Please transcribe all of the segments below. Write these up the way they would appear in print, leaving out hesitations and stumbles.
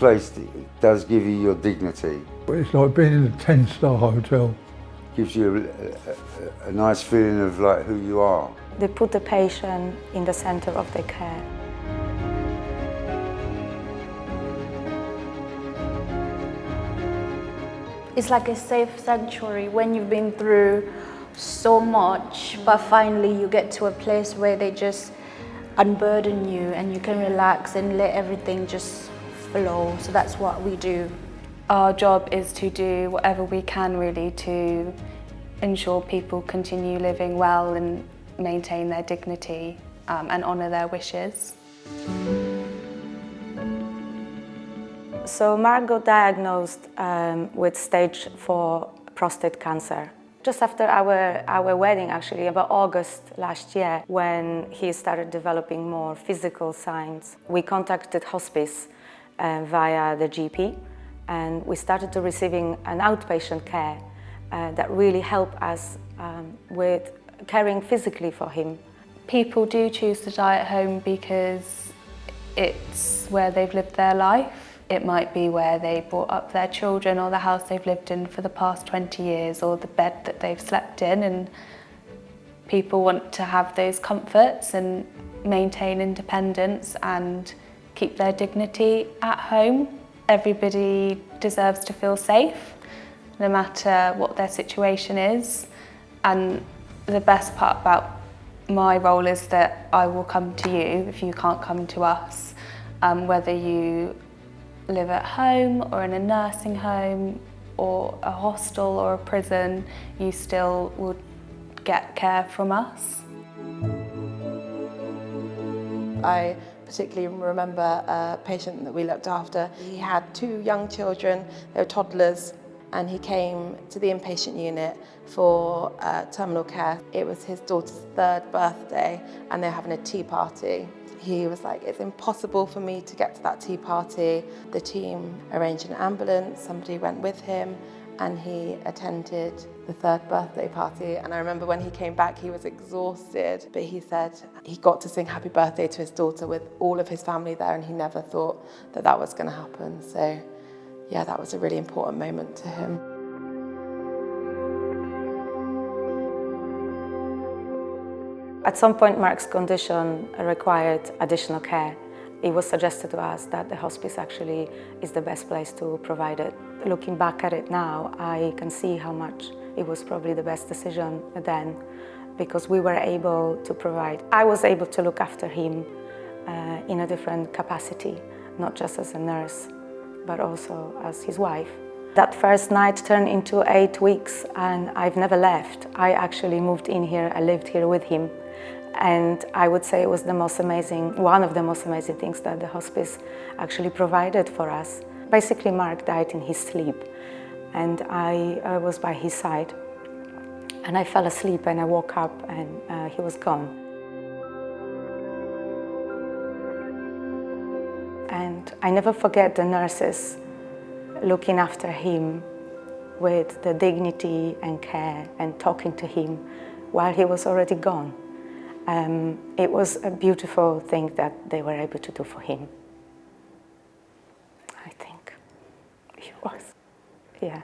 place does give you your dignity. It's like being in a 10-star hotel. Gives you a nice feeling of like who you are. They put the patient in the center of their care. It's like a safe sanctuary when you've been through so much, but finally you get to a place where they just unburden you and you can relax and let everything just flow. So that's what we do. Our job is to do whatever we can really to ensure people continue living well and maintain their dignity and honour their wishes. So Mark got diagnosed with stage 4 prostate cancer. Just after our wedding, actually, about August last year, when he started developing more physical signs, we contacted hospice via the GP, and we started to receiving an outpatient care that really helped us with caring physically for him. People do choose to die at home because it's where they've lived their life. It might be where they brought up their children or the house they've lived in for the past 20 years or the bed that they've slept in, and people want to have those comforts and maintain independence and keep their dignity at home. Everybody deserves to feel safe, no matter what their situation is. And the best part about my role is that I will come to you if you can't come to us, whether you live at home or in a nursing home or a hostel or a prison, you still will get care from us. I particularly remember a patient that we looked after. He had 2 young children, they were toddlers, and he came to the inpatient unit for terminal care. It was his daughter's 3rd birthday and they're having a tea party. He was like, it's impossible for me to get to that tea party. The team arranged an ambulance, somebody went with him, and he attended the 3rd birthday party. And I remember when he came back, he was exhausted, but he said he got to sing happy birthday to his daughter with all of his family there, and he never thought that that was gonna happen. So yeah, that was a really important moment to him. At some point, Mark's condition required additional care. It was suggested to us that the hospice actually is the best place to provide it. Looking back at it now, I can see how much it was probably the best decision then, because we were able to provide. I was able to look after him in a different capacity, not just as a nurse, but also as his wife. That first night turned into 8 weeks, and I've never left. I actually moved in here, I lived here with him. And I would say it was the most amazing, one of the most amazing things that the hospice actually provided for us. Basically, Mark died in his sleep, and I was by his side. And I fell asleep and I woke up and he was gone. And I never forget the nurses looking after him with the dignity and care and talking to him while he was already gone. It was a beautiful thing that they were able to do for him. I think it was, yeah.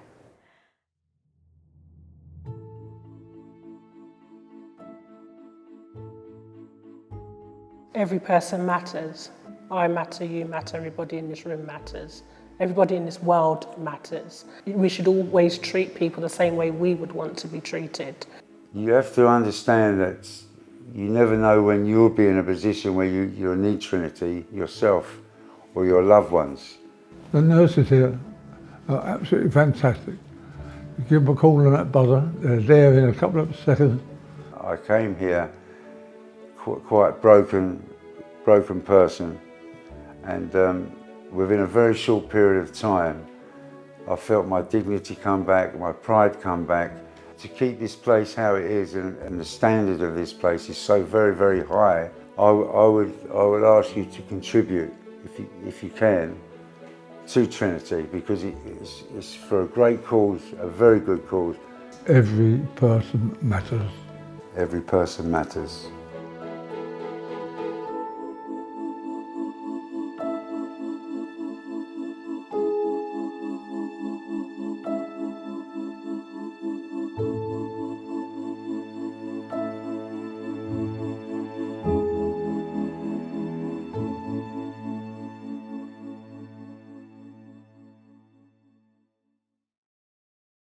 Every person matters. I matter, you matter, everybody in this room matters. Everybody in this world matters. We should always treat people the same way we would want to be treated. You have to understand that you never know when you'll be in a position where you'll need Trinity yourself or your loved ones. The nurses here are absolutely fantastic. You give them a call on that buzzer, they're there in a couple of seconds. I came here quite broken person, and within a very short period of time, I felt my dignity come back, my pride come back. To keep this place how it is, and the standard of this place is so very, very high, I would ask you to contribute, if you can, to Trinity, because it's for a great cause, a very good cause. Every person matters. Every person matters.